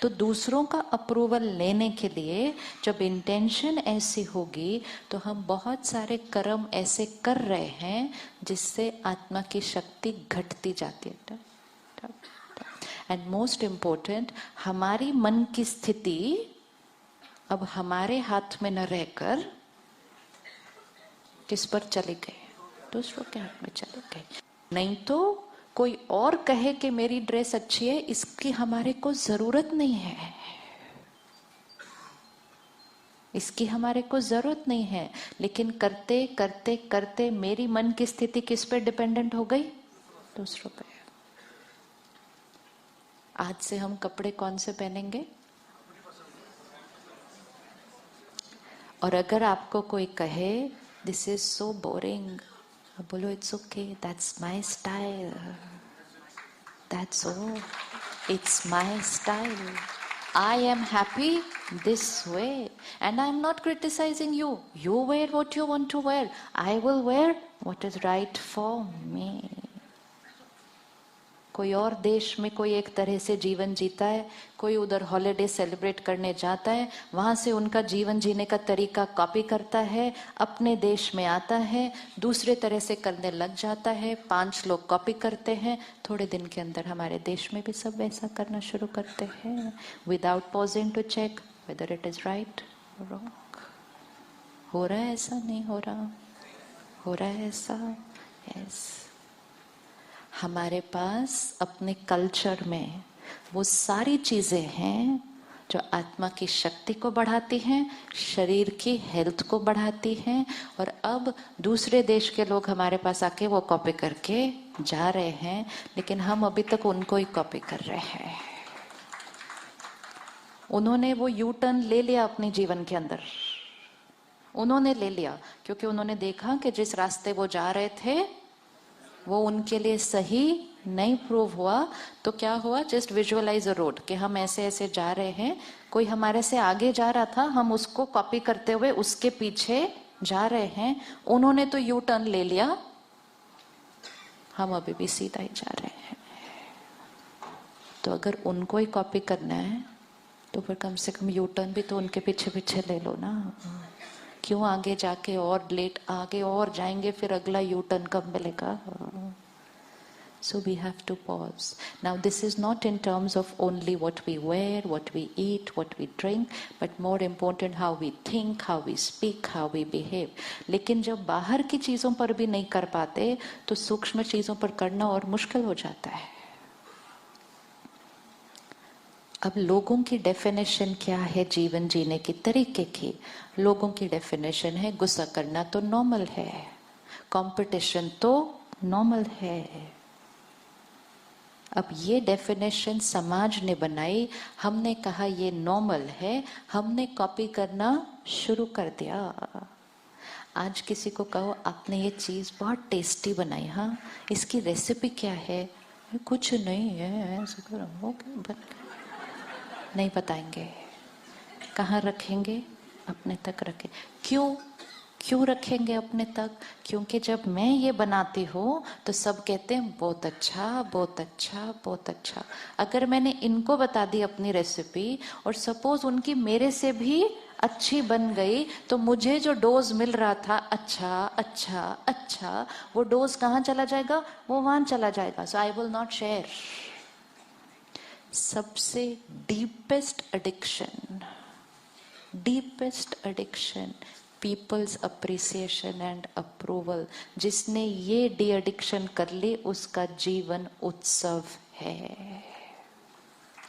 तो दूसरों का अप्रूवल लेने के लिए जब इंटेंशन ऐसी होगी तो हम बहुत सारे कर्म ऐसे कर रहे हैं जिससे आत्मा की शक्ति घटती जाती है। एंड मोस्ट इम्पोर्टेंट, हमारी मन की स्थिति अब हमारे हाथ में न रहकर किस पर चले गए? दूसरों के हाथ में चले गए। नहीं तो कोई और कहे कि मेरी ड्रेस अच्छी है, इसकी हमारे को जरूरत नहीं है, इसकी हमारे को जरूरत नहीं है। लेकिन करते करते करते मेरी मन की स्थिति किस पे डिपेंडेंट हो गई? दूसरों पे। आज से हम कपड़े कौन से पहनेंगे? और अगर आपको कोई कहे दिस इज सो बोरिंग, बोलो it's okay, that's my style, that's all, it's my style, I am happy this way and I'm not criticizing you. You wear what you want to wear. I will wear what is right for me. कोई और देश में कोई एक तरह से जीवन जीता है, कोई उधर हॉलिडे सेलिब्रेट करने जाता है, वहां से उनका जीवन जीने का तरीका कॉपी करता है, अपने देश में आता है, दूसरे तरह से करने लग जाता है, 5 लोग कॉपी करते हैं, थोड़े दिन के अंदर हमारे देश में भी सब वैसा करना शुरू करते हैं, without pausing to check whether it is right और रॉन्ग। हो रहा है ऐसा? नहीं हो रहा? हो रहा है ऐसा? यस। हमारे पास अपने कल्चर में वो सारी चीजें हैं जो आत्मा की शक्ति को बढ़ाती हैं, शरीर की हेल्थ को बढ़ाती हैं, और अब दूसरे देश के लोग हमारे पास आके वो कॉपी करके जा रहे हैं, लेकिन हम अभी तक उनको ही कॉपी कर रहे हैं। उन्होंने वो यू टर्न ले लिया अपने जीवन के अंदर, उन्होंने ले लिया क्योंकि उन्होंने देखा कि जिस रास्ते वो जा रहे थे वो उनके लिए सही नहीं प्रूव हुआ। तो क्या हुआ? जस्ट विजुअलाइज अ रोड, कि हम ऐसे ऐसे जा रहे हैं, कोई हमारे से आगे जा रहा था, हम उसको कॉपी करते हुए उसके पीछे जा रहे हैं। उन्होंने तो यू टर्न ले लिया, हम अभी भी सीधा ही जा रहे हैं। तो अगर उनको ही कॉपी करना है तो फिर कम से कम यू टर्न भी तो उनके पीछे पीछे ले लो ना। क्यों आगे जाके और लेट आगे और जाएंगे, फिर अगला यू टर्न कब मिलेगा? So we have to pause. Now this is not in terms of only what we wear, what we eat, what we drink, but more important how we think, how we speak, how we behave. लेकिन जब बाहर की चीजों पर भी नहीं कर पाते तो सूक्ष्म चीजों पर करना और मुश्किल हो जाता है। अब लोगों की डेफिनेशन क्या है जीवन जीने की तरीके की? लोगों की डेफिनेशन है गुस्सा करना तो नॉर्मल है, कंपटीशन तो नॉर्मल है। अब ये डेफिनेशन समाज ने बनाई, हमने कहा ये नॉर्मल है, हमने कॉपी करना शुरू कर दिया। आज किसी को कहो आपने ये चीज बहुत टेस्टी बनाई, हाँ इसकी रेसिपी क्या है? कुछ नहीं है, ऐसे करो, ओके, नहीं बताएंगे। कहाँ रखेंगे? अपने तक रखें। क्यों? क्यों रखेंगे अपने तक? क्योंकि जब मैं ये बनाती हूँ तो सब कहते हैं बहुत अच्छा, बहुत अच्छा, बहुत अच्छा। अगर मैंने इनको बता दी अपनी रेसिपी और सपोज उनकी मेरे से भी अच्छी बन गई, तो मुझे जो डोज मिल रहा था अच्छा अच्छा अच्छा, वो डोज कहाँ चला जाएगा? वो वहां चला जाएगा। So I will not share. सबसे deepest addiction peoples appreciation and approval. जिसने ये डी एडिक्शन कर ली उसका जीवन उत्सव है।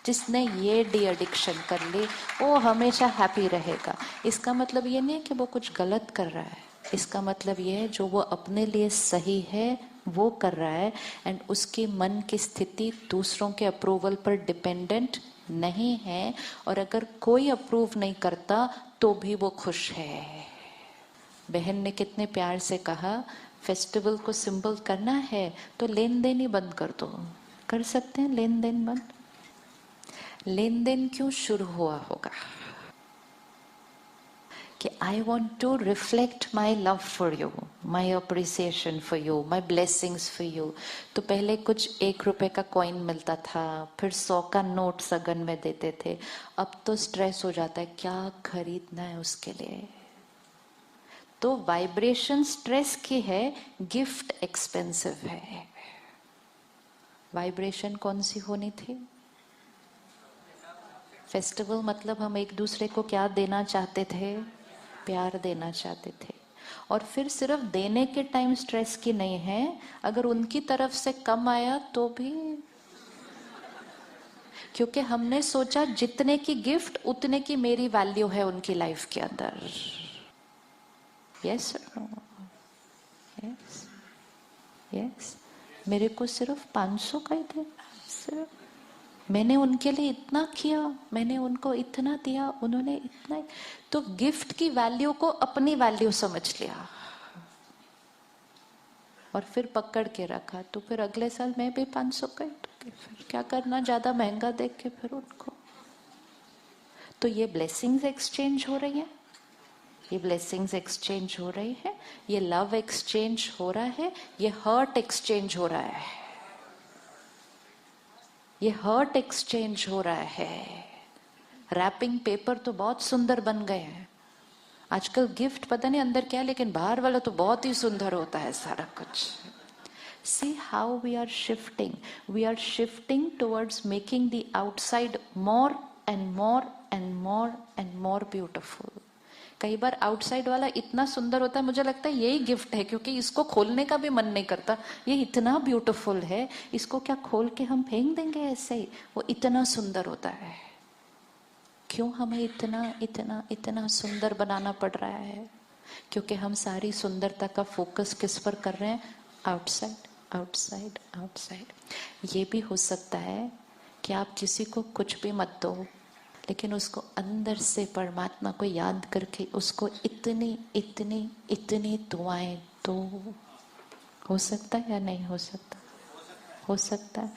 जिसने ये डी एडिक्शन कर ली वो हमेशा हैप्पी रहेगा। इसका मतलब ये नहीं है कि वो कुछ गलत कर रहा है, इसका मतलब ये है जो वो अपने लिए सही है वो कर रहा है, एंड उसकी मन की स्थिति दूसरों के अप्रूवल पर डिपेंडेंट नहीं है। और अगर कोई अप्रूव नहीं करता तो भी वो खुश है। बहन ने कितने प्यार से कहा फेस्टिवल को सिंबल करना है तो लेन देन ही बंद कर दो। कर सकते हैं लेन देन बंद? लेन देन क्यों शुरू हुआ होगा? कि I want to reflect my love for you, my appreciation for you, my blessings for you. तो पहले कुछ 1 रुपए का कॉइन मिलता था, फिर 100 का नोट सगन में देते थे। अब तो स्ट्रेस हो जाता है क्या खरीदना है उसके लिए। तो वाइब्रेशन स्ट्रेस की है, गिफ्ट एक्सपेंसिव है। वाइब्रेशन कौन सी होनी थी? फेस्टिवल मतलब हम एक दूसरे को क्या देना चाहते थे? प्यार देना चाहते थे। और फिर सिर्फ देने के टाइम स्ट्रेस की नहीं है, अगर उनकी तरफ से कम आया तो भी, क्योंकि हमने सोचा जितने की गिफ्ट उतने की मेरी वैल्यू है उनकी लाइफ के अंदर। यस यस यस, मेरे को सिर्फ 500 का ही थे, सिर्फ मैंने उनके लिए इतना किया, मैंने उनको इतना दिया, उन्होंने इतना। तो गिफ्ट की वैल्यू को अपनी वैल्यू समझ लिया और फिर पकड़ के रखा। तो फिर अगले साल मैं भी 500 का ही दूंगी, फिर क्या करना ज्यादा महंगा देख के फिर उनको। तो ये ब्लेसिंग्स एक्सचेंज हो रही है, ये ब्लेसिंग्स एक्सचेंज हो रही है, ये लव एक्सचेंज हो रहा है, ये हर्ट एक्सचेंज हो रहा है, ये हर्ट एक्सचेंज हो रहा है। रैपिंग पेपर तो बहुत सुंदर बन गए हैं आजकल, गिफ्ट पता नहीं अंदर क्या है, लेकिन बाहर वाला तो बहुत ही सुंदर होता है सारा कुछ। See how we are shifting. We are shifting towards making the outside more and more and more and more beautiful. कई बार आउटसाइड वाला इतना सुंदर होता है, मुझे लगता है यही गिफ्ट है, क्योंकि इसको खोलने का भी मन नहीं करता। ये इतना ब्यूटीफुल है, इसको क्या खोल के हम फेंक देंगे ऐसे ही? वो इतना सुंदर होता है। क्यों हमें इतना इतना इतना सुंदर बनाना पड़ रहा है? क्योंकि हम सारी सुंदरता का फोकस किस पर कर रहे हैं? Outside outside outside. ये भी हो सकता है कि आप किसी को कुछ भी मत दो, लेकिन उसको अंदर से परमात्मा को याद करके उसको इतनी इतनी इतनी दुआएं दो। हो सकता है या नहीं हो सकता? हो सकता है।